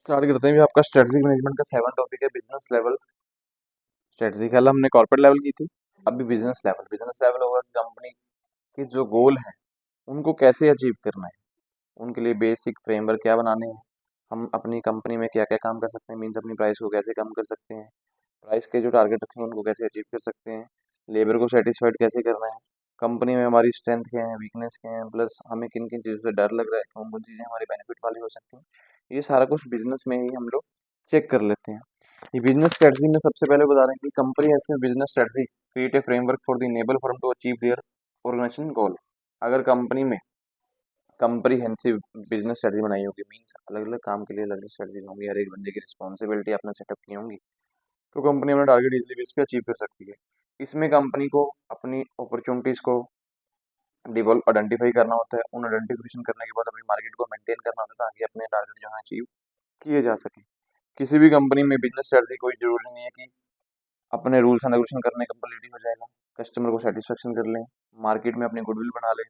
Start करते हैं भी आपका स्ट्रेटजिक मैनेजमेंट का 7 टॉपिक है बिजनेस लेवल स्ट्रेटजी। कल हमने कॉर्पोरेट लेवल की थी। अभी बिजनेस लेवल होगा कि कंपनी के जो गोल हैं उनको कैसे अचीव करना है, उनके लिए बेसिक फ्रेमवर्क क्या बनाने हैं, हम अपनी कंपनी में क्या क्या काम कर सकते हैं, मीन्स अपनी प्राइस को कैसे कम कर सकते हैं, प्राइस के जो टारगेट रखे हैं उनको कैसे अचीव कर सकते हैं, लेबर को सेटिस्फाइड कैसे करना है, कंपनी में हमारी स्ट्रेंथ क्या है, वीकनेस क्या है, प्लस हमें किन किन चीज़ों से डर लग रहा है, कौन कौन चीज़ें हमारी बेनिफिट वाली हो सकती हैं। ये सारा कुछ बिजनेस में ही हम लोग चेक कर लेते हैं। ये बिजनेस स्ट्रेटजी में सबसे पहले बता रहे हैं कि कंपनी ऐसे business strategy create a framework for the enable firm to achieve their organisation goal. अगर कंपनी में कंप्रीहेंसिव बिजनेस स्ट्रेटजी बनाई होगी, मीन्स अलग अलग काम के लिए अलग अलग स्ट्रेटजी होंगी, हर एक बंदे की रिस्पॉन्सिबिलिटी अपना सेटअप की होंगी, तो कंपनी अपना टारगेट इजीली बेस पे अचीव कर सकती है। इसमें कंपनी को अपनी अपॉर्चुनिटीज को डिवॉल्व आइडेंटिफाई करना होता है, उन आइडेंटिफिकेशन करने के बाद अपनी मार्केट को मेंटेन करना होता है ताकि अपने टारगेट जो है अचीव किए जा सके। किसी भी कंपनी में बिजनेस स्ट्रेटजी कोई जरूरी नहीं है कि अपने रूल्स एंड रेगुलेशन करने कंप्लीट हो जाएगा, कस्टमर को सेटिस्फेक्शन कर लें, मार्केट में अपनी गुडविल बना लें।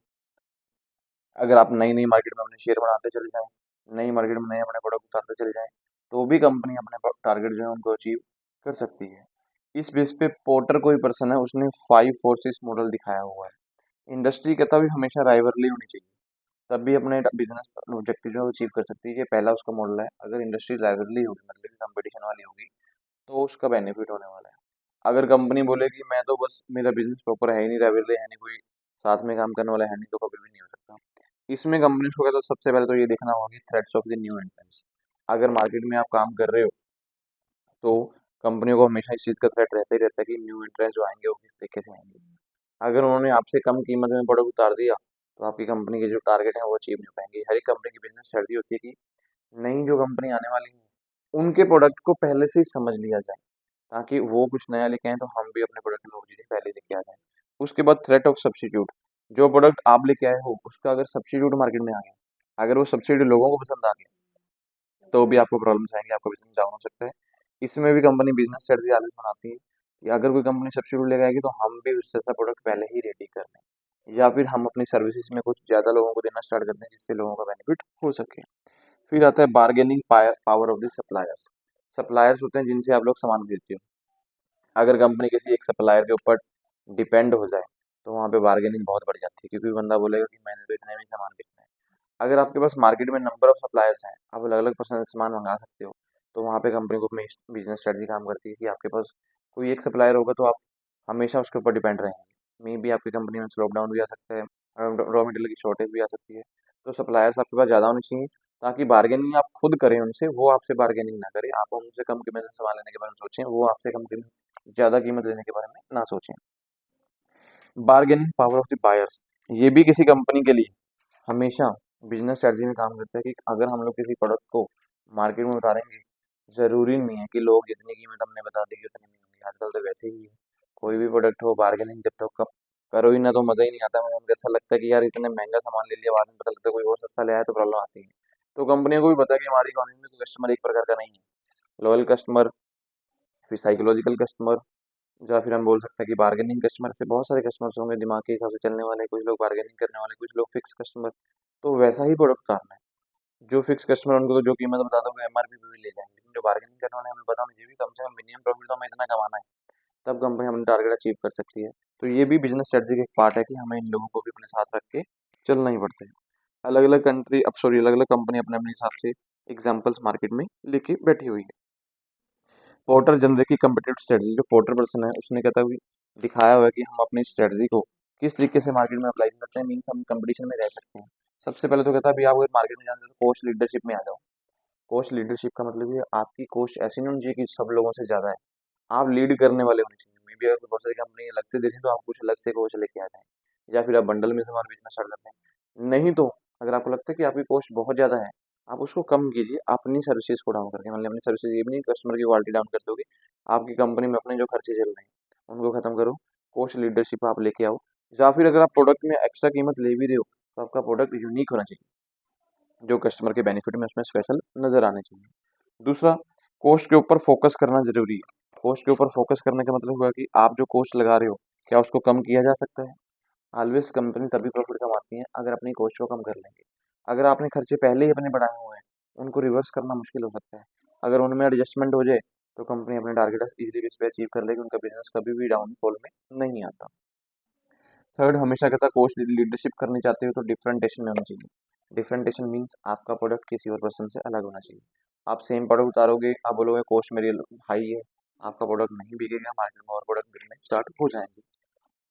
अगर आप नई नई मार्केट में अपने शेयर बनाते चले जाएं, नई मार्केट में नए अपने प्रोडक्ट उतारते चले जाएं, तो भी कंपनी अपने टारगेट जो है उनको अचीव कर सकती है। इस बेस पे पोर्टर कोई पर्सन है, उसने 5 फोर्सेस मॉडल दिखाया हुआ है। इंडस्ट्री कहता भी हमेशा राइवरली होनी चाहिए, तब भी अपने बिजनेस ऑब्जेक्टिव जो है अचीव कर सकती है। ये पहला उसका मॉडल है। अगर इंडस्ट्री राइवरली होगी मतलब कंपटीशन वाली होगी तो उसका बेनिफिट होने वाला है। अगर कंपनी बोले कि मैं तो बस मेरा बिजनेस प्रॉपर है ही नहीं, राइवरली है नहीं, कोई साथ में काम करने वाला है नहीं, तो कभी भी नहीं हो सकता। इसमें कंपनी को तो सबसे पहले तो ये देखना होगा कि threats of the new entrance. अगर मार्केट में आप काम कर रहे हो तो कंपनियों को हमेशा इस चीज़ का थ्रेट रहता ही रहता है कि न्यू एंट्रेंस जो आएंगे वो किस तरीके से आएंगे। अगर उन्होंने आपसे कम कीमत में प्रोडक्ट उतार दिया तो आपकी कंपनी के जो टारगेट है वो अचीव नहीं हो पाएंगे। हर एक कंपनी की बिजनेस स्ट्रेटजी होती है कि नई जो कंपनी आने वाली है उनके प्रोडक्ट को पहले से ही समझ लिया जाए, ताकि वो कुछ नया लेके आए तो हम भी अपने प्रोडक्ट में वो चीज़ें पहले लेके आ जाएं। उसके बाद थ्रेट ऑफ सब्स्टिट्यूट। जो प्रोडक्ट आप लेके आए हो उसका अगर सब्स्टिट्यूट मार्केट में आ गया, अगर वो सब्सिडी लोगों को पसंद आ गया, तो भी आपको प्रॉब्लम्स आएंगी, आपका बिजनेस डाउन हो सकता है। इसमें भी कंपनी बिजनेस स्ट्रेटजी आगे बनाती है कि अगर कोई कंपनी सब्सिट्यूट लेके आएगी तो हम भी उससे ऐसा प्रोडक्ट पहले ही रेडी कर लें, या फिर हम अपनी सर्विसेज में कुछ ज़्यादा लोगों को देना स्टार्ट कर दें जिससे लोगों का बेनिफिट हो सके। फिर आता है bargaining power of the suppliers. Suppliers होते हैं जिनसे आप लोग सामान खरीदते हो। अगर कंपनी किसी एक सप्लायर के ऊपर डिपेंड हो जाए तो वहाँ पे बार्गेनिंग बहुत बढ़ जाती है, क्योंकि बंदा बोलेगा कि मैंने तो इतने में ही सामान बेचना है। अगर आपके पास मार्केट में नंबर ऑफ सप्लायर्स हैं, आप अलग अलग पर्सन से सामान मंगा सकते हो, तो वहाँ पे कंपनी को बिजनेस स्ट्रेटजी काम करती है कि आपके पास कोई एक सप्लायर होगा तो आप हमेशा उसके ऊपर डिपेंड रहेंगे। मे भी आपकी कंपनी में स्लो डाउन भी आ सकता है, रॉ मटेरियल की शॉर्टेज भी आ सकती है, तो सप्लायर्स आपके पास ज़्यादा होनी चाहिए ताकि बार्गेनिंग आप खुद करें उनसे, वो आपसे बार्गेनिंग ना करें। आप उनसे कम कीमत में सामान लेने के बारे में सोचें, वो आपसे कम कीमत ज़्यादा कीमत लेने के बारे में ना सोचें। Bargaining power of the buyers. ये भी किसी कंपनी के लिए हमेशा बिजनेस स्ट्रेटजी में काम करता है कि अगर हम लोग किसी प्रोडक्ट को मार्केट में उतारेंगे, ज़रूरी नहीं है कि लोग जितनी कीमत हमने बता दी उतनी नहीं होगी। आजकल तो वैसे ही है, कोई भी प्रोडक्ट हो बार्गेनिंग जब तक कब करो ही ना तो मज़ा ही नहीं आता। मुझे ऐसा लगता है कि यार इतने महंगा सामान ले लिया, बाद में पता लगता है कोई और सस्ता ले आया तो प्रॉब्लम आती है। तो कंपनियों को भी पता है कि हमारी इकोनॉमी में कस्टमर एक प्रकार का नहीं है। लॉयल कस्टमर, फिर साइकोलॉजिकल कस्टमर, या फिर हम बोल सकते हैं कि बार्गेनिंग कस्टमर। से बहुत सारे कस्टमर्स होंगे दिमाग के हिसाब से चलने वाले, कुछ लोग बार्गेनिंग करने वाले, कुछ लोग फिक्स कस्टमर। तो वैसा ही प्रोडक्ट उतारना है। जो फिक्स कस्टमर उनको तो जो कीमत बता दोगे एमआरपी पे भी ले जाएंगे, लेकिन जो बार्गेनिंग करने वाले हमें पता होना चाहिए भी कम से कम मिनिमम प्रॉफिट तो हमें इतना कमाना है, तब कंपनी अपना टारगेट अचीव कर सकती है। तो ये भी बिजनेस स्ट्रेटजी का एक पार्ट है कि हमें इन लोगों को भी अपने साथ रख के चलना ही पड़ता है। अलग अलग कंट्री, अब सॉरी, अलग अलग कंपनी अपने अपने हिसाब से एग्जाम्पल्स मार्केट में लेके बैठी हुई है। पोर्टर जनरल की कम्पिटेटिव स्ट्रेटजी। जो पोर्टर पर्सन है उसने कहता हुआ दिखाया हुआ है कि हम अपनी स्ट्रेटजी को किस तरीके से मार्केट में अप्लाई करते हैं, मीन्स हम कंपटीशन में रह सकते हैं। सबसे पहले तो कहता है अभी आप अगर मार्केट में जानते हो तो कोस्ट लीडरशिप में आ जाओ। कोस्ट लीडरशिप का मतलब ये आपकी कोस्ट ऐसी नहीं होनी चाहिए कि सब लोगों से ज़्यादा है, आप लीड करने वाले होने चाहिए। मे बी अगर बहुत सारी कंपनी अलग से देखें तो आप कुछ अलग से कोस्ट लेके आ जाएं, या फिर आप बंडल में सामान बेचना स्टार्ट करते हैं। नहीं तो अगर आपको लगता है कि आपकी कोस्ट बहुत ज़्यादा है, आप उसको कम कीजिए अपनी सर्विसेज को डाउन करके। मतलब अपनी सर्विसेज ये भी नहीं कस्टमर की क्वालिटी डाउन करते होगे, आपकी कंपनी में अपने जो खर्चे चल रहे हैं उनको खत्म करो, कोस्ट लीडरशिप आप लेके आओ। या फिर अगर आप प्रोडक्ट में एक्स्ट्रा कीमत ले भी रहे हो तो आपका प्रोडक्ट यूनिक होना चाहिए, जो कस्टमर के बेनिफिट में उसमें स्पेशल नजर आने चाहिए। दूसरा, कोस्ट के ऊपर फोकस करना जरूरी है। कोस्ट के ऊपर फोकस करने का मतलब हुआ कि आप जो कोस्ट लगा रहे हो क्या उसको कम किया जा सकता है। ऑलवेज कंपनी तभी प्रॉफिट कमाती है अगर अपनी कोस्ट को कम कर लेंगे। अगर आपने खर्चे पहले ही अपने बढ़ाए हुए हैं, उनको रिवर्स करना मुश्किल हो सकता है। अगर उनमें एडजस्टमेंट हो जाए तो कंपनी अपने टारगेट इजीली इस पे अचीव कर लेगी, उनका बिजनेस कभी भी डाउनफॉल में नहीं आता। थर्ड, हमेशा कहता कॉस्ट लीडरशिप करनी चाहते हो तो डिफरेंटेशन में होना चाहिए। डिफरेंटेशन मीन्स आपका प्रोडक्ट किसी और पर्सन से अलग होना चाहिए। आप सेम प्रोडक्ट उतारोगे, आप बोलोगे कॉस्ट मेरी हाई है, आपका प्रोडक्ट नहीं बिकेगा, मार्केट में और प्रोडक्ट बिकने स्टार्ट हो जाएंगे।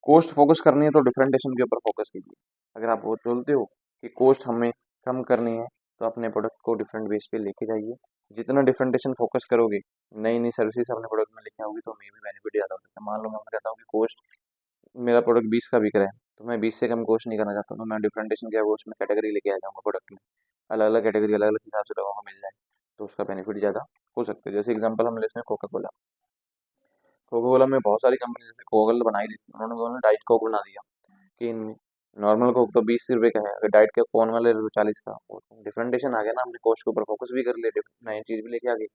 कॉस्ट फोकस करनी है तो डिफरेंटेशन के ऊपर फोकस कीजिए। अगर आप वो बोलते हो कि कॉस्ट हमें कम करनी है तो अपने प्रोडक्ट को डिफरेंट बेस पे लेके जाइए। जितना डिफरेंटेशन फोकस करोगे, नई नई सर्विसेज अपने प्रोडक्ट में लेके आओगे तो हमें भी बेनिफिट ज़्यादा हो सकता है। मान लो मैं कहता हूँ कि कॉस्ट मेरा प्रोडक्ट 20 का बिक रहा है, तो मैं 20 से कम कॉस्ट नहीं करना चाहता हूँ, तो मैं डिफरेंटेशन क्या है वो उसमें कैटेगरी लेके आ जाऊँगा प्रोडक्ट में। अलग अलग कैटेगरी अलग अलग हिसाब से लोगों को मिल जाए तो उसका बेनिफिट ज़्यादा हो सकता है। जैसे एग्जांपल हम लेते हैं कोका कोला। कोका कोला में बहुत सारी कंपनी जैसे कोका बना ही दी थी, उन्होंने डाइट कोक बना दिया कि नॉर्मल कोक तो 20 रुपए का है, अगर डाइट के कौन वाले ले लो 40 का। डिफरेंटेशन आ गया ना, हमने कॉस्ट के ऊपर फोकस भी कर लिया, नई चीज़ भी लेके आ गई।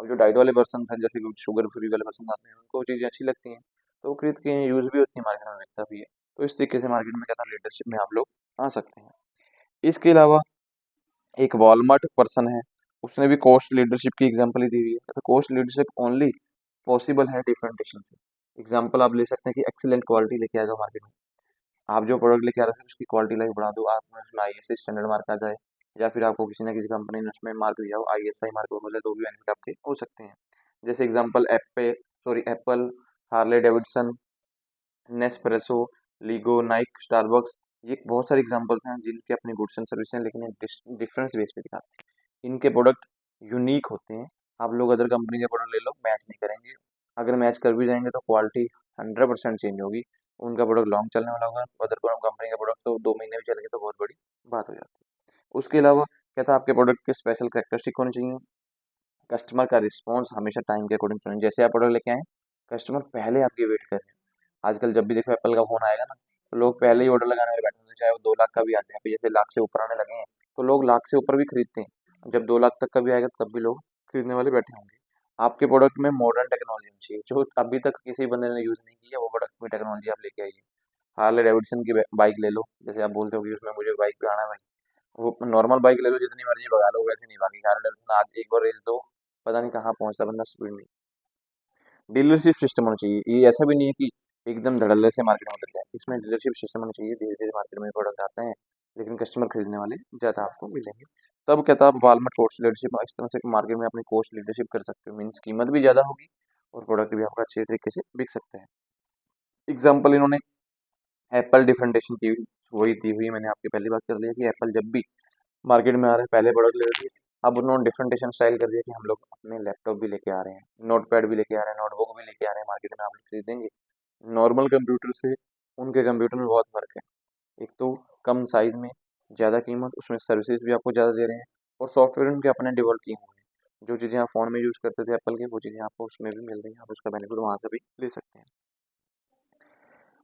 अब जो डाइट वाले पर्सन हैं जैसे शुगर फ्री वाले पर्सन आते हैं उनको वो चीज़ें अच्छी लगती हैं, तो वो खरीद के यूज़ भी होती है, मार्केट में बिकता भी है। तो इस तरीके से मार्केट में कहता लीडरशिप में आप लोग आ सकते हैं। इसके अलावा एक वॉलमार्ट पर्सन है, उसने भी कॉस्ट लीडरशिप की एग्जांपल ही दी हुई है। तो कॉस्ट लीडरशिप ओनली पॉसिबल है डिफरेंटेशन से। एग्जांपल आप ले सकते हैं कि एक्सीलेंट क्वालिटी लेके आ जाओ मार्केट में। आप जो प्रोडक्ट लेके आ रहे थे उसकी क्वालिटी लाइफ बढ़ा दो, आप उसमें आईएसआई स्टैंडर्ड मार्क आ जाए, या फिर आपको किसी ना किसी कंपनी ने उसमें मार्क दिया हो आईएसआई मार्क हो जाए, तो भी बेनिफिट आपके हो सकते हैं। जैसे example Apple, Harley Davidson, Nespresso, LIGO, Naik, Starbucks, ये बहुत सारे एग्जांपल्स हैं जिनके अपनी गुड्स एंड सर्विस हैं, लेकिन डिफरेंस बेस पे दिखाते हैं। इनके प्रोडक्ट यूनिक होते हैं। आप लोग अदर कंपनी के प्रोडक्ट ले लो, मैच नहीं करेंगे। अगर मैच कर भी जाएंगे तो क्वालिटी 100% चेंज होगी। उनका प्रोडक्ट लॉन्ग चलने वाला होगा, अदर कंपनी का प्रोडक्ट तो 2 महीने भी चलेंगे तो बहुत बड़ी बात हो जाती है। उसके अलावा कहता है आपके प्रोडक्ट के स्पेशल कैरेक्टरिस्टिक होनी चाहिए। कस्टमर का रिस्पॉन्स हमेशा टाइम के अकॉर्डिंग चाहिए। जैसे आप प्रोडक्ट लेके आए, कस्टमर पहले आपकी वेट कर रहे हैं। आजकल जब भी देखो एप्पल का फोन आएगा ना, तो लोग पहले ही ऑर्डर लगाने वाले बैठे होते हैं, चाहे वो 2 लाख का भी आ जाए। अभी जैसे लाख से ऊपर आने लगे हैं तो लोग लाख से ऊपर भी खरीदते हैं। जब 2 लाख तक का भी आएगा तब भी लोग खरीदने वाले बैठे होंगे। आपके प्रोडक्ट में मॉडर्न टेक्नोलॉजी होनी चाहिए, जो अभी तक किसी बंदे ने यूज़ नहीं किया, वो प्रोडक्ट में टेक्नोलॉजी आप लेके आइए। हार्ले डेविडसन की बाइक ले लो, जैसे आप बोलते हो कि उसमें मुझे बाइक पे आना है भाई, वो नॉर्मल बाइक ले लो, जितनी मर्जी भगा लो वैसे नहीं भागी। हार्ले डेविडसन आज एक बार रेस दो, पता नहीं कहाँ पहुंचता बंदा स्पीड में। डीलरशिप सिस्टम होना चाहिए, ये ऐसा भी नहीं है कि एकदम धड़ल्ले से मार्केट में उतर जाए, इसमें डीलरशिप सिस्टम होना चाहिए। धीरे धीरे मार्केट में प्रोडक्ट आते हैं लेकिन कस्टमर खरीदने वाले ज़्यादा आपको मिलेंगे। तब कहता है आप वालमार्ट कॉस्ट लीडरशिप इस तरह से मार्केट में अपनी कॉस्ट लीडरशिप कर सकते हो, मीन्स कीमत भी ज़्यादा होगी और प्रोडक्ट भी आपका अच्छे तरीके से बिक सकता है। एग्जाम्पल इन्होंने एप्पल डिफरेंटेशन की वही दी हुई है, मैंने आपकी पहली बात कर लिया कि एप्पल जब भी मार्केट में आ रहे हैं पहले प्रोडक्ट ले रहे थे, अब उन्होंने डिफरेंटेशन स्टाइल कर दिया कि हम लोग अपने लैपटॉप भी लेके आ रहे हैं, नोटपैड भी लेके आ रहे हैं, नोटबुक भी लेके आ रहे हैं, मार्केट में आप लोग खरीदेंगे। नॉर्मल कंप्यूटर से उनके कंप्यूटर में बहुत फर्क है। एक तो कम साइज में ज़्यादा कीमत, उसमें सर्विसेज भी आपको ज़्यादा दे रहे हैं, और सॉफ्टवेयर उनके अपने डेवलप किए हुए हैं। जो चीज़ें आप फ़ोन में यूज़ करते थे एप्पल के, वो चीज़ें आपको उसमें भी मिल रही हैं, आप उसका बेनिफिट वहाँ से भी ले सकते हैं।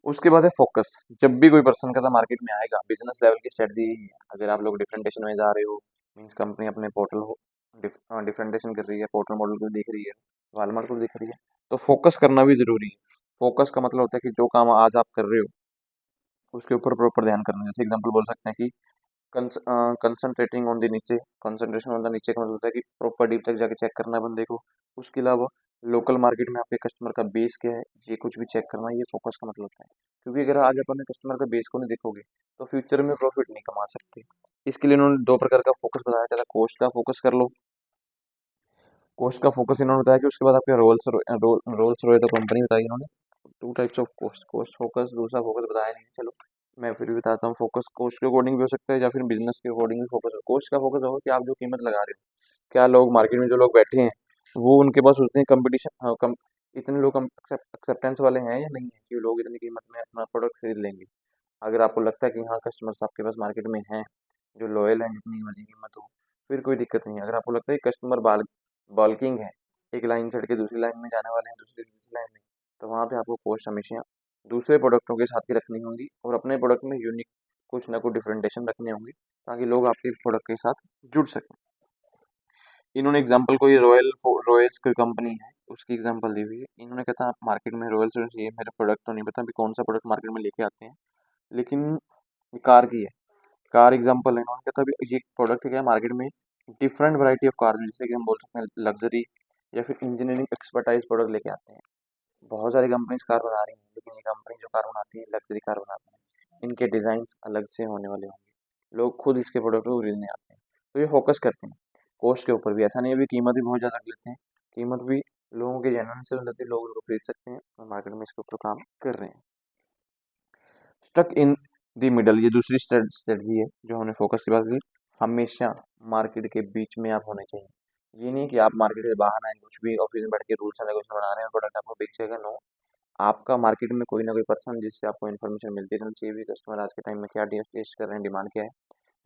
उसके बाद है फोकस। जब भी कोई पर्सन का मार्केट में आएगा, बिजनेस लेवल की स्ट्रेटजी यही है। अगर आप लोग डिफरेंटेशन में जा रहे हो, मीन्स कंपनी अपने पोर्टल हो डिफरेंटेशन कर रही है, पोर्टल मॉडल को दिख रही है, वालमार्ट को दिख रही है, तो फोकस करना भी जरूरी है। फोकस का मतलब होता है कि जो काम आज आप कर रहे हो उसके ऊपर प्रॉपर ध्यान करना। जैसे एग्जांपल बोल सकते हैं कि कंसंट्रेटिंग ऑन द नीचे, कंसंट्रेशन ऑन द नीचे का मतलब होता है कि प्रॉपर डीप तक जाके चेक करना है बंदे को। उसके अलावा लोकल मार्केट में आपके कस्टमर का बेस क्या है, ये कुछ भी चेक करना, ये फोकस का मतलब होता है। क्योंकि अगर आज अपन कस्टमर का बेस को नहीं देखोगे तो फ्यूचर में प्रॉफिट नहीं कमा सकते। इसके लिए इन्होंने 2 प्रकार का फोकस बताया, चाहे कॉस्ट का फोकस कर लो। कॉस्ट का फोकस इन्होंने बताया कि उसके बाद आपके रोल्स रॉय तो कंपनी बताई इन्होंने। 2 types of cost, cost focus, दूसरा फोकस बताया नहीं, चलो मैं फिर भी बताता हूँ। फोकस कॉस्ट के अकॉर्डिंग भी हो सकता है या फिर बिजनेस के अकॉर्डिंग भी फोकस हो। कॉस्ट का फोकस होगा कि आप जो कीमत लगा रहे हो, क्या लोग मार्केट में जो लोग बैठे हैं वो उनके पास उतनी कंपटीशन इतने लोग एक्सेप्टेंस वाले हैं या नहीं है कि लोग इतनी कीमत में अपना प्रोडक्ट खरीद लेंगे। अगर आपको लगता है कि हाँ कस्टमर्स आपके पास मार्केट में हैं जो लॉयल हैं, जितनी मर्जी कीमत हो, फिर कोई दिक्कत नहीं है। अगर आपको लगता है कि कस्टमर बल्किंग है, एक लाइन छड़ के दूसरी लाइन में जाने वाले हैं, दूसरी तीसरी लाइन में, तो वहाँ पे आपको कॉस्ट हमेशा दूसरे प्रोडक्टों के साथ ही रखनी होगी और अपने प्रोडक्ट में यूनिक कुछ ना कुछ डिफरेंटेशन रखने होंगे ताकि लोग आपके प्रोडक्ट के साथ जुड़ सकें। इन्होंने एग्जांपल कोई रॉयल्स की कंपनी है उसकी एग्जांपल दी हुई है। इन्होंने कहा था आप मार्केट में रॉयल्स, ये मेरा प्रोडक्ट तो नहीं पता अभी कौन सा प्रोडक्ट मार्केट में लेके आते हैं, लेकिन ये कार की है। कार एग्जांपल है, इन्होंने कहा था अभी ये प्रोडक्ट क्या है मार्केट में डिफरेंट वैरायटी ऑफ कार्स, जैसे कि हम बोल सकते हैं लग्जरी या फिर इंजीनियरिंग एक्सपर्टाइज प्रोडक्ट लेके आते हैं। बहुत सारी कंपनीज कार बना रही हैं, लेकिन ये कंपनी जो कार बनाती है लग्जरी कार बनाती है, इनके डिजाइन अलग से होने वाले होंगे, लोग खुद इसके प्रोडक्ट को खरीदने आते हैं। तो ये फोकस करते हैं कॉस्ट के ऊपर भी, ऐसा नहीं है भी कीमत भी बहुत ज़्यादा लेते हैं, कीमत भी लोगों के जेन्युइन से लेते हैं, लोग उनको खरीद सकते हैं और मार्केट में इसके ऊपर काम कर रहे हैं। स्टक इन द मिडल, ये दूसरी स्ट्रेटजी है जो हमने फोकस की बात की। हमेशा मार्केट के बीच में आप होने चाहिए। ये नहीं कि आप मार्केट से बाहर आए, कुछ भी ऑफिस में बैठ के रूल्स एंड रेगुलेशन बना रहे हैं, प्रोडक्ट आपको बिक जाएगा। नो, आपका मार्केट में कोई ना कोई पर्सन जिससे आपको इन्फॉर्मेशन मिलती रहनी चाहिए भी कस्टमर आज के टाइम में क्या टेस्ट कर रहे हैं, डिमांड क्या है,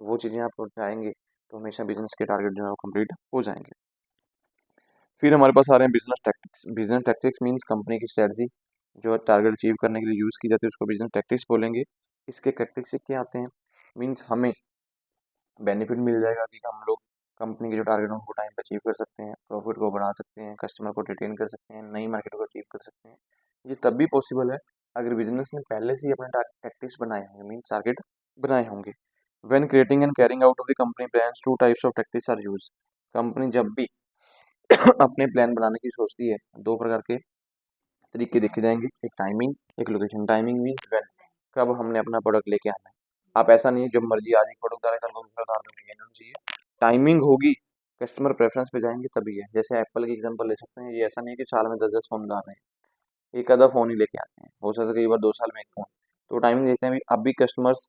वो चीज़ें आप जाएंगे तो हमेशा बिजनेस के टारगेट जो है वो कंप्लीट हो जाएंगे। फिर हमारे पास आ रहे हैं business tactics. Business tactics means company की स्ट्रेटजी जो टारगेट अचीव करने के लिए यूज़ की जाती है, उसको बिजनेस टैक्टिक्स बोलेंगे। इसके टैक्टिक्स क्या आते हैं, मीन्स हमें बेनिफिट मिल जाएगा कि हम लोग कंपनी के जो टारगेट है उनको टाइम पे अचीव कर सकते हैं, प्रॉफिट को बढ़ा सकते हैं, कस्टमर को रिटेन कर सकते हैं, नई मार्केट को अचीव कर सकते हैं। ये तब भी पॉसिबल है अगर बिजनेस ने पहले से ही अपने टैक्टिक्स बनाए होंगे, मीन्स टारगेट बनाए होंगे। When creating and carrying out of the company plans, two types of tactics are use. Company जब भी अपने प्लान बनाने की सोचती है, दो प्रकार के तरीके देखे जाएंगे, एक टाइमिंग, एक लोकेशन। टाइमिंग मीन्स व्हेन, कब हमने अपना प्रोडक्ट लेके आना है। आप ऐसा नहीं है जब मर्जी आज एक प्रोडक्ट डाले कल को दूसरा उतार देंगे, ये नहीं चाहिए। टाइमिंग होगी, कस्टमर प्रेफरेंस पे जाएंगे तभी है। जैसे एप्पल की एग्जांपल ले सकते हैं, ये ऐसा नहीं है कि साल में 10-10 फोन ला रहे हैं, एक आधा फोन ही लेके आते हैं, हो सकता है कई बार 2 साल में एक फोन। तो टाइमिंग देखते हैं भी, अब भी कस्टमर्स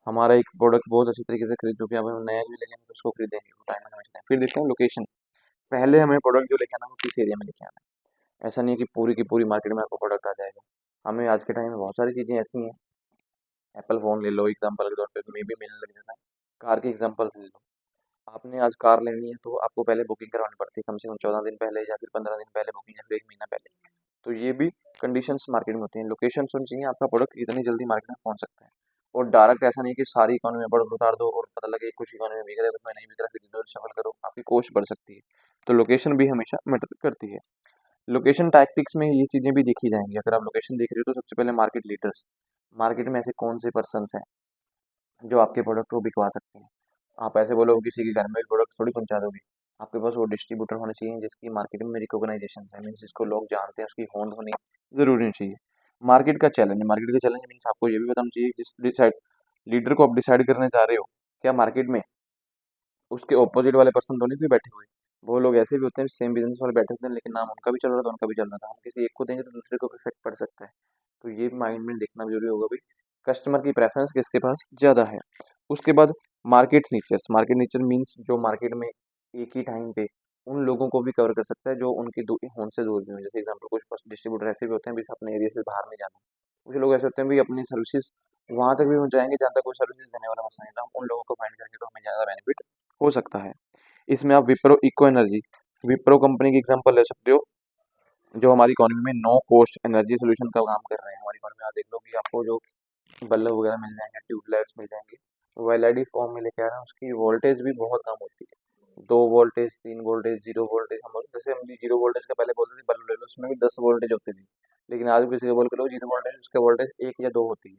हमारा एक प्रोडक्ट बहुत अच्छी तरीके से खरीद चुके हैं, अब हम नया भी लेंगे तो उसको खरीदेंगे, वो टाइमिंग समझते हैं। फिर देखते हैं लोकेशन, पहले हमें प्रोडक्ट जो लेके आना है वो किस एरिया में लेके आना है। ऐसा नहीं है कि पूरी की पूरी मार्केट में आपको प्रोडक्ट आ जाएगा। हमें आज के टाइम में बहुत सारी चीज़ें ऐसी हैं, एप्पल फ़ोन ले लो एग्जांपल के तौर पे, तो मे भी मिलने लग जाता है। कार के एग्जांपल्स ले लो, आपने आज कार लेनी है तो आपको पहले बुकिंग करवानी पड़ती है, कम से कम 14 दिन पहले या फिर 15 दिन पहले बुकिंग, या फिर 1 महीना पहले। तो ये भी कंडीशंस मार्केट में होती हैं। लोकेशन होनी चाहिए, आपका प्रोडक्ट कितनी जल्दी मार्केट में पहुंच सकता है। और डायरेक्ट ऐसा नहीं कि सारी इकोनॉमी में प्रोडक्ट उतार दो और पता लगे कुछ इकोनॉमी में बिक रहा है कुछ में नहीं बिक रहा, फिर इधर शफल करो, आपकी कॉस्ट बढ़ सकती है। तो लोकेशन भी हमेशा मैटर करती है। लोकेशन टैक्टिक्स में ये चीज़ें भी देखी जाएंगी। अगर आप लोकेशन देख रहे हो तो सबसे पहले मार्केट लीडर्स, मार्केट में ऐसे कौन से पर्सन्स हैं जो आपके प्रोडक्ट को बिकवा सकते हैं। आप ऐसे बोलोगे किसी के घर में भी प्रोडक्ट थोड़ी पहुंचा दोगे, आपके पास वो डिस्ट्रीब्यूटर होने चाहिए जिसकी मार्केट में रिकॉग्नाइजेशन है, मीन्स जिसको लोग जानते हैं, उसकी होंद होनी जरूरी नहीं चाहिए। मार्केट का चैलेंज, मार्केट का चैलेंज मीन्स आपको ये भी बताना चाहिए जिस डिसाइड लीडर को आप डिसाइड करने जा रहे हो, क्या मार्केट में उसके ऑपोजिट वाले पर्सन तो नहीं कोई बैठे हुए। वो लोग ऐसे भी होते हैं सेम बिजनेस वाले बैठे होते हैं, लेकिन नाम उनका भी चल रहा था उनका भी चल रहा था, हम किसी एक को देंगे तो दूसरे को भी इफेक्ट पड़ सकता है। तो ये माइंड में देखना भी जरूरी होगा भाई, कस्टमर की प्रेफरेंस किसके पास ज़्यादा है। उसके बाद मार्केट नीचर्स, मार्केट नीचर मीन्स जो मार्केट में एक ही टाइम पे उन लोगों को भी कवर कर सकता है जो उनकी होंद से दूर भी हो। जैसे एग्जाम्पल, कुछ डिस्ट्रीब्यूटर ऐसे भी होते हैं भी अपने एरिया से बाहर नहीं जाना, कुछ लोग ऐसे होते हैं भी अपनी सर्विसेज वहां तक भी पहुंचाएंगे जहाँ तक कोई सर्विसेज देने वाला मसला नहीं था, हम उन लोगों को फाइंड करेंगे तो हमें ज़्यादा बेनिफिट हो सकता है। इसमें आप Wipro eco energy, Wipro company की एग्जांपल ले सकते हो, जो हमारी इकोनॉमी में नो कॉस्ट एनर्जी सोल्यूशन का काम कर रहे हैं। हमारी इकोनॉमी में आप देख लो कि आपको जो बल्ब वगैरह मिल जाएंगे, ट्यूबलाइट्स मिल जाएंगी, वो एलईडी फॉर्म में लेके आ रहे हैं, उसकी वोल्टेज भी बहुत कम होती है, 2 वोल्टेज, 3 वोल्टेज, 0 वोल्टेज। हम जैसे हम 0 वोल्टेज का पहले बोलते थे बल्ब ले लो, उसमें भी 10 वोल्टेज होती थी, लेकिन आज किसी को बोल के लो 0 वोल्टेज, उसके वोल्टेज 1 या 2 होती है।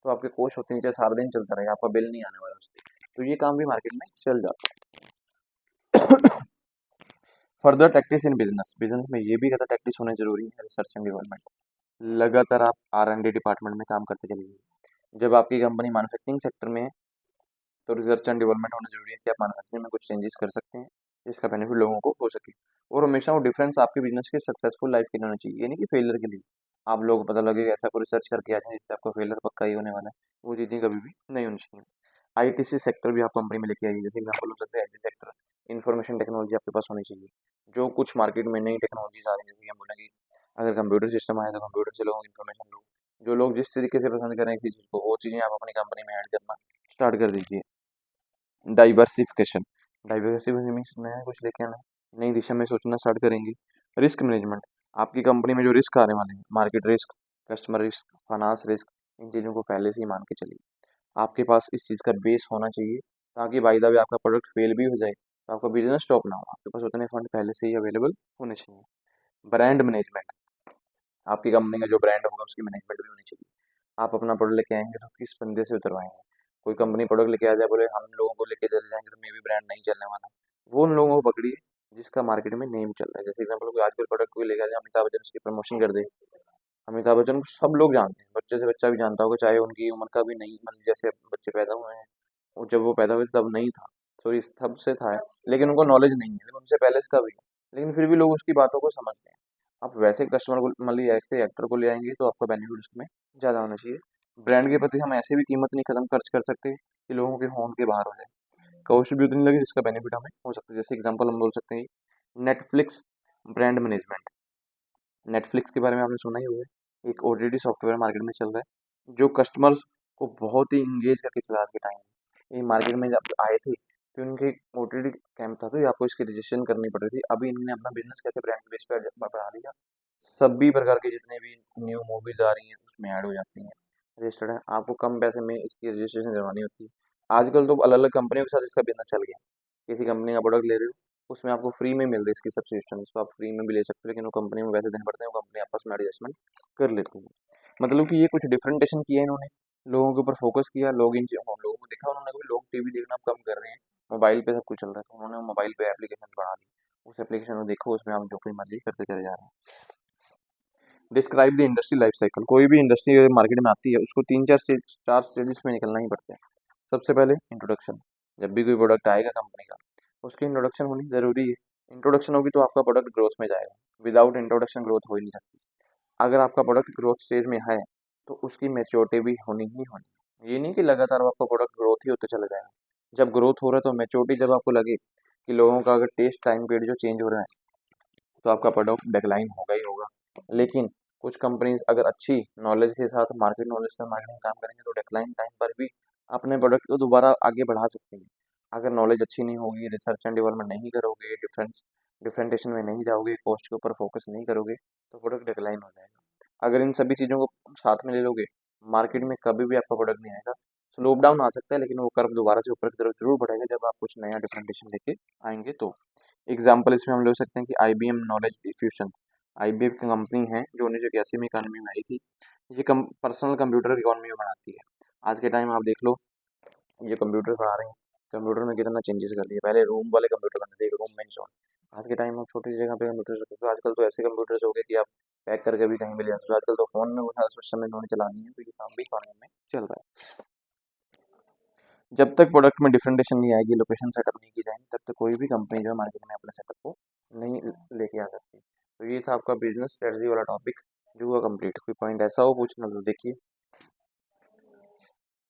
तो आपकी कोस्ट होती है, चाहे सारा दिन चलता रहेगा, आपका बिल नहीं आने वाला उससे। तो ये काम भी मार्केट में चल जाता है। Further tactics in business, business में ये भी ज़्यादा टैक्टिस होने जरूरी है, रिसर्च एंड डेवलपमेंट। लगातार आप R&D डिपार्टमेंट में काम करते चलिए। जब आपकी कंपनी मैन्युफैक्चरिंग सेक्टर में है तो रिसर्च एंड डेवलपमेंट होना जरूरी है कि आप मैन्युफैक्चरिंग में कुछ चेंजेस कर सकते हैं जिसका बेनिफिट लोगों को हो सके। और हमेशा वो डिफरेंस आपके बिजनेस के सक्सेसफुल लाइफ के लिए होना चाहिए, ये नहीं कि फेलियर के लिए। आप लोगों को पता लगे कि ऐसा कोई रिसर्च करके आ जाए जिससे आपको फेलियर पक्का ही होने वाला है, वो चीज़ें कभी भी नहीं होनी चाहिए। आईटीसी सेक्टर भी आप कंपनी में लेके आइए, जैसे एग्जाम्पल हो सकता है आईटी सेक्टर, इन्फॉर्मेशन टेक्नोलॉजी आपके पास होनी चाहिए। जो कुछ मार्केट में नई टेक्नोलॉजीज आ रही हैं, जैसे कि हम बोलेंगे अगर कंप्यूटर सिस्टम आए तो कंप्यूटर से लोगों की इन्फॉर्मेशन लो, जो लोग जिस तरीके से पसंद करें किसी चीज़ को, वो चीज़ें आप अपनी कंपनी में ऐड करना स्टार्ट कर दीजिए। डाइवर्सिफिकेशन, डाइवर्सिफिकेशन मीन्स नया कुछ लेके आना, नई दिशा में सोचना स्टार्ट करेंगे। रिस्क मैनेजमेंट, आपकी कंपनी में जो रिस्क आने वाले हैं, market risk, customer risk, finance risk, इन चीज़ों को पहले से ही मान के चलिए। आपके पास इस चीज़ का बेस होना चाहिए ताकि बाई द वे आपका प्रोडक्ट फेल भी हो जाए तो आपका बिजनेस स्टॉप ना हो, आपके पास उतने फंड पहले से ही अवेलेबल होने चाहिए। ब्रांड मैनेजमेंट, आपकी कंपनी का जो ब्रांड होगा उसकी मैनेजमेंट भी होनी चाहिए। आप अपना प्रोडक्ट लेके आएंगे तो किस बंदे से उतरवाएंगे, कोई कंपनी प्रोडक्ट लेके आ जाए, बोले हम लोगों को लेके चले जाएंगे तो मे भी ब्रांड नहीं चलने वाला। वो उन लोगों को पकड़िए जिसका मार्केट में नेम चल रहा है। जैसे एग्जाम्पल कोई आजकल प्रोडक्ट कोई लेके आ जाए, अमिताभ बच्चन उसकी प्रमोशन कर दे। अमिताभ बच्चन को सब लोग जानते हैं, बच्चे से बच्चा भी जानता होगा, चाहे उनकी उम्र का भी नहीं, मतलब जैसे बच्चे पैदा हुए हैं, वो जब वो पैदा हुए तब नहीं था, सॉरी तब से था, लेकिन उनको नॉलेज नहीं है, लेकिन उनसे पहले से का भी है, लेकिन फिर भी लोग उसकी बातों को समझते हैं। आप वैसे कस्टमर को, मतलब ऐसे एक्टर को ले आएंगे तो आपका बेनिफिट उसमें ज़्यादा होना चाहिए। ब्रांड के प्रति हम ऐसे भी कीमत नहीं खत्म खर्च कर सकते कि लोगों के होम के बाहर हो जाए, कॉस्ट भी उतनी लगे जिसका बेनिफिट हमें हो सकता है। जैसे एग्जांपल हम बोल सकते हैं नेटफ्लिक्स ब्रांड मैनेजमेंट। नेटफ्लिक्स के बारे में आपने सुना ही होगा, एक ओटीटी सॉफ्टवेयर मार्केट में चल रहा है जो कस्टमर्स को बहुत ही इंगेज करके चला आज के टाइम में। ये मार्केट में जब आए थे तो इनके ओटीटी कैंप था, तो ये आपको इसकी रजिस्ट्रेशन करनी पड़ रही थी। अभी इन्होंने अपना बिजनेस कैसे ब्रांड बेस पर बढ़ा दिया, सभी प्रकार के जितने भी न्यू मूवीज आ रही हैं उसमें ऐड हो जाती हैं, रजिस्टर्ड है, आपको कम पैसे में इसकी रजिस्ट्रेशन करवानी होती है। आजकल तो अलग अलग कंपनियों के साथ इसका बिजनेस चल गया। किसी कंपनी का प्रोडक्ट ले रहे हो, उसमें आपको फ्री में मिल रही है इसकी सब्सक्रिप्शन, इसको आप फ्री में भी ले सकते हो, लेकिन वो कंपनी में वैसे देने पड़ते हैं, वो कंपनी आपस में एडजस्टमेंट कर लेती है। मतलब कि ये कुछ डिफरेंटेशन किया इन्होंने, लोगों के ऊपर फोकस किया, लोग इन लोगों को देखा उन्होंने भी लोग टीवी देखना अब कम कर रहे हैं, मोबाइल पे सब कुछ चल रहा है, तो उन्होंने मोबाइल पे एप्लीकेशन बढ़ा दी। उस एप्लीकेशन को देखो, उसमें आप जो कोई मर्जी करते चले जा रहे हैं। Describe the industry life cycle. कोई भी इंडस्ट्री मार्केट में आती है उसको चार स्टेजेस में निकलना ही पड़ता है। सबसे पहले इंट्रोडक्शन। जब भी कोई प्रोडक्ट आएगा कंपनी का, उसकी इंट्रोडक्शन होनी ज़रूरी है। इंट्रोडक्शन होगी तो आपका प्रोडक्ट ग्रोथ में जाएगा, विदाउट इंट्रोडक्शन ग्रोथ हो ही नहीं सकती। अगर आपका प्रोडक्ट ग्रोथ स्टेज में है तो उसकी मैच्योरिटी भी होनी ही होनी। ये नहीं कि लगातार आपका प्रोडक्ट ग्रोथ ही होते चला जाएगा। जब ग्रोथ हो रहा है तो मैच्योरिटी, जब आपको लगे कि लोगों का अगर टेस्ट टाइम पीरियड जो चेंज हो रहा है तो आपका प्रोडक्ट डेक्लाइन होगा ही होगा। लेकिन कुछ कंपनीज अगर अच्छी नॉलेज के साथ, मार्केट नॉलेज से मार्केटिंग काम करेंगे तो डेक्लाइन टाइम पर भी अपने प्रोडक्ट को दोबारा आगे बढ़ा सकते हैं। अगर नॉलेज अच्छी नहीं होगी, रिसर्च एंड डेवलपमेंट नहीं करोगे, डिफरेंटेशन में नहीं जाओगे, कॉस्ट के ऊपर फोकस नहीं करोगे, तो प्रोडक्ट डिक्लाइन हो जाएगा। अगर इन सभी चीज़ों को साथ में ले लोगे, मार्केट में कभी भी आपका प्रोडक्ट नहीं आएगा। स्लो डाउन आ सकता है, लेकिन वो कर्व दोबारा से ऊपर की तरफ जरूर बढ़ेगा जब आप कुछ नया डिफरेंटेशन लेके आएंगे तो। एग्जाम्पल इसमें हम ले सकते हैं कि IBM नॉलेज डिफ्यूजन। IBM की कंपनी है जो 1981 में इकानमी में आई थी। ये पर्सनल कंप्यूटर इकोनॉमी में बनाती है। आज के टाइम आप देख लो, ये कंप्यूटर बना रहे हैं, कंप्यूटर में कितना चेंजेस कर दिए। पहले रूम वाले कंप्यूटर बनते थे, एक रूम में इंस्टॉल। आज के टाइम में छोटी सी जगह पे कंप्यूटर रखते हो, आजकल तो ऐसे कंप्यूटर्स हो गए कि आप पैक करके भी कहीं भी ले जाते हो। आजकल तो फोन में वो सारा सिस्टम इन्होंने चलानी है, तो ये काम भी इकोनॉमी में चल रहा है। जब तक प्रोडक्ट में डिफरेंटेशन नहीं आएगी, लोकेशन सेटअप नहीं की जाएगी, तब तक कोई भी कंपनी जो है मार्केट में अपने सेटअप को नहीं लेके आ सकती। तो ये था आपका बिजनेस स्ट्रेटजी वाला टॉपिक जो हुआ कंप्लीट। कोई पॉइंट ऐसा हो पूछना तो देखिए।